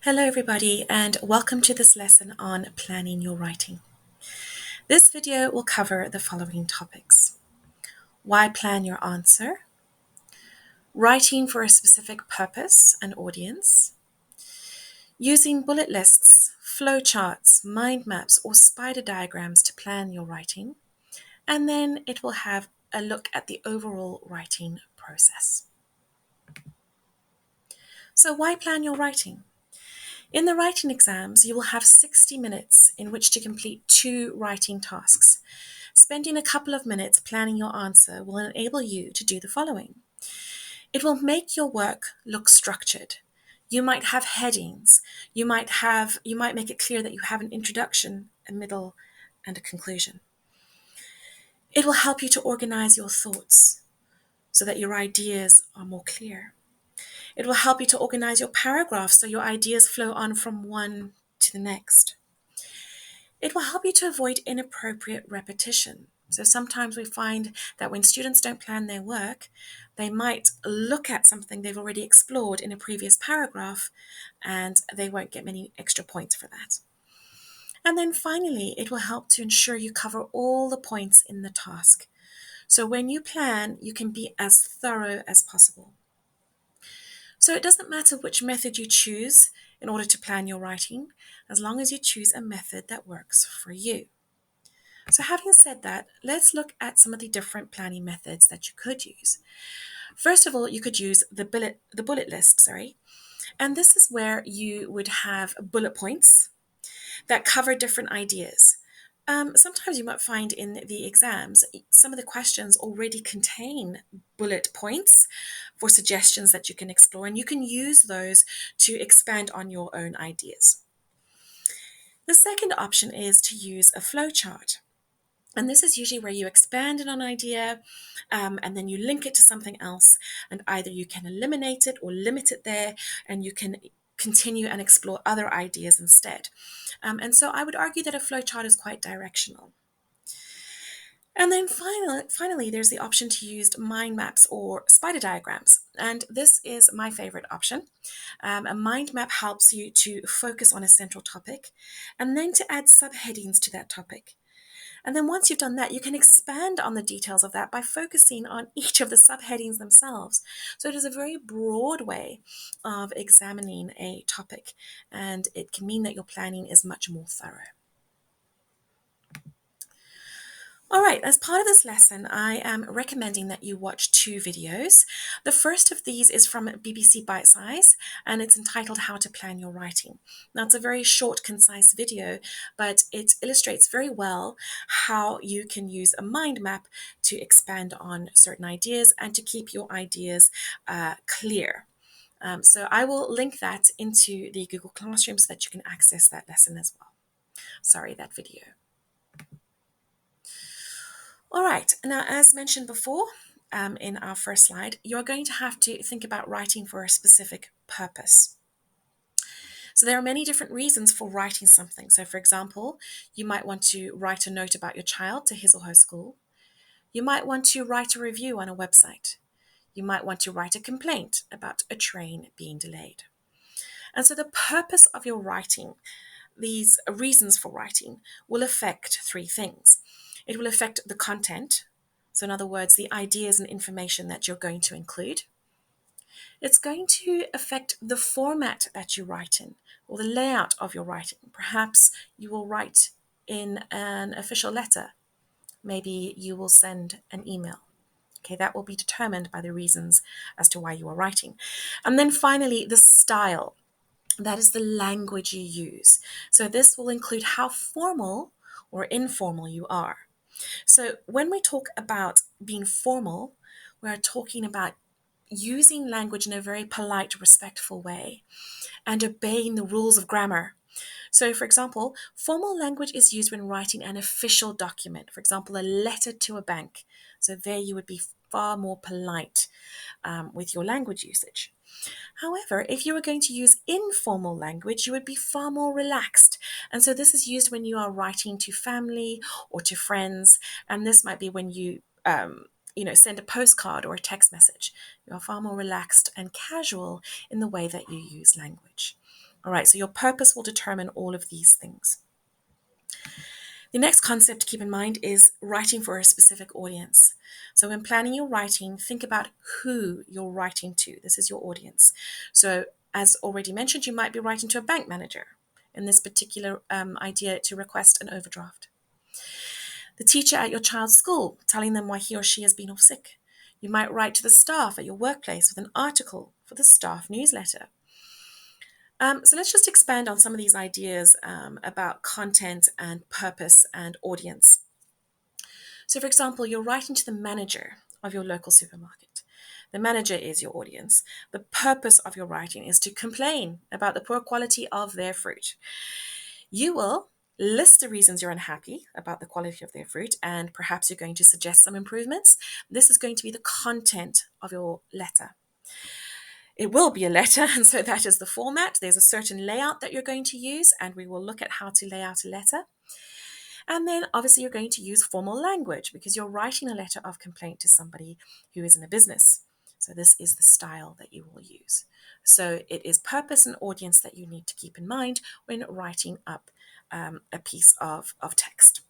Hello everybody and welcome to this lesson on planning your writing. This video will cover the following topics. Why plan your answer? Writing for a specific purpose and audience. Using bullet lists, flowcharts, mind maps, or spider diagrams to plan your writing. And then it will have a look at the overall writing process. So why plan your writing? In the writing exams, you will have 60 minutes in which to complete 2 writing tasks. Spending a couple of minutes planning your answer will enable you to do the following. It will make your work look structured. You might have headings. You might make it clear that you have an introduction, a middle, and a conclusion. It will help you to organize your thoughts so that your ideas are more clear. It will help you to organize your paragraphs so your ideas flow on from one to the next. It will help you to avoid inappropriate repetition. So sometimes we find that when students don't plan their work, they might look at something they've already explored in a previous paragraph and they won't get many extra points for that. And then finally, it will help to ensure you cover all the points in the task. So when you plan, you can be as thorough as possible. So it doesn't matter which method you choose in order to plan your writing, as long as you choose a method that works for you. So having said that, let's look at some of the different planning methods that you could use. First of all, you could use the bullet list, and this is where you would have bullet points that cover different ideas. Sometimes you might find in the exams, some of the questions already contain bullet points for suggestions that you can explore, and you can use those to expand on your own ideas. The second option is to use a flowchart. And this is usually where you expand on an idea and then you link it to something else, and either you can eliminate it or limit it there, and you can continue and explore other ideas instead. And so I would argue that a flowchart is quite directional. And then finally, there's the option to use mind maps or spider diagrams. And this is my favorite option. A mind map helps you to focus on a central topic and then to add subheadings to that topic. And then once you've done that, you can expand on the details of that by focusing on each of the subheadings themselves. So it is a very broad way of examining a topic, and it can mean that your planning is much more thorough. All right, as part of this lesson, I am recommending that you watch 2 videos. The first of these is from BBC Bitesize, and it's entitled How to Plan Your Writing. Now, it's a very short, concise video, but it illustrates very well how you can use a mind map to expand on certain ideas and to keep your ideas clear. So I will link that into the Google Classroom so that you can access that lesson as well. Sorry, that video. All right, now as mentioned before in our first slide, you're going to have to think about writing for a specific purpose. So there are many different reasons for writing something. So for example, you might want to write a note about your child to his or her school. You might want to write a review on a website. You might want to write a complaint about a train being delayed. And so the purpose of your writing, these reasons for writing, will affect 3 things. It will affect the content. So in other words, the ideas and information that you're going to include. It's going to affect the format that you write in, or the layout of your writing. Perhaps you will write in an official letter. Maybe you will send an email. Okay, that will be determined by the reasons as to why you are writing. And then finally, the style. That is the language you use. So this will include how formal or informal you are. So when we talk about being formal, we're talking about using language in a very polite, respectful way and obeying the rules of grammar. So, for example, formal language is used when writing an official document, for example, a letter to a bank. So there you would be far more polite with your language usage. However, if you were going to use informal language, you would be far more relaxed. And so this is used when you are writing to family or to friends. And this might be when you send a postcard or a text message. You are far more relaxed and casual in the way that you use language. All right, so your purpose will determine all of these things. The next concept to keep in mind is writing for a specific audience. So when planning your writing, think about who you're writing to. This is your audience. So as already mentioned, you might be writing to a bank manager in this particular idea to request an overdraft. The teacher at your child's school, telling them why he or she has been off sick. You might write to the staff at your workplace with an article for the staff newsletter. So let's just expand on some of these ideas about content and purpose and audience. So, for example, you're writing to the manager of your local supermarket. The manager is your audience. The purpose of your writing is to complain about the poor quality of their fruit. You will list the reasons you're unhappy about the quality of their fruit, and perhaps you're going to suggest some improvements. This is going to be the content of your letter. It will be a letter, and so that is the format. There's a certain layout that you're going to use, and we will look at how to lay out a letter. And then obviously you're going to use formal language because you're writing a letter of complaint to somebody who is in a business. So this is the style that you will use. So it is purpose and audience that you need to keep in mind when writing up a piece of text.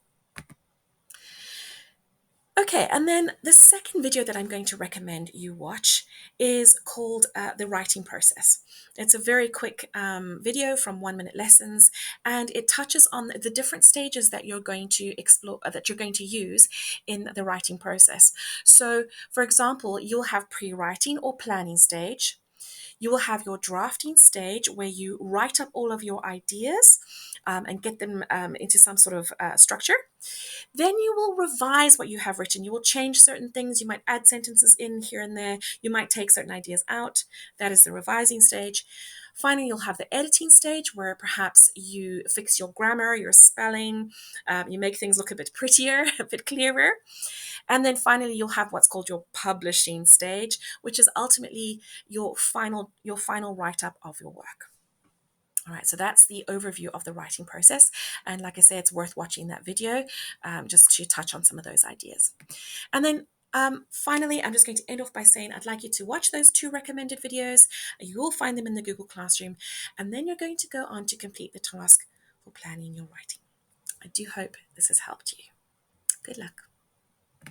Okay, and then the second video that I'm going to recommend you watch is called The Writing Process. It's a very quick video from 1 Minute Lessons, and it touches on the different stages that you're going to explore, that you're going to use in the writing process. So, for example, you'll have pre-writing or planning stage. You will have your drafting stage where you write up all of your ideas and get them into some sort of structure. Then you will revise what you have written. You will change certain things. You might add sentences in here and there. You might take certain ideas out. That is the revising stage. Finally, you'll have the editing stage where perhaps you fix your grammar, your spelling, you make things look a bit prettier, a bit clearer. And then finally, you'll have what's called your publishing stage, which is ultimately your final write-up of your work. All right, so that's the overview of the writing process. And like I say, it's worth watching that video just to touch on some of those ideas. And then finally, I'm just going to end off by saying I'd like you to watch those 2 recommended videos. You will find them in the Google Classroom. And then you're going to go on to complete the task for planning your writing. I do hope this has helped you. Good luck.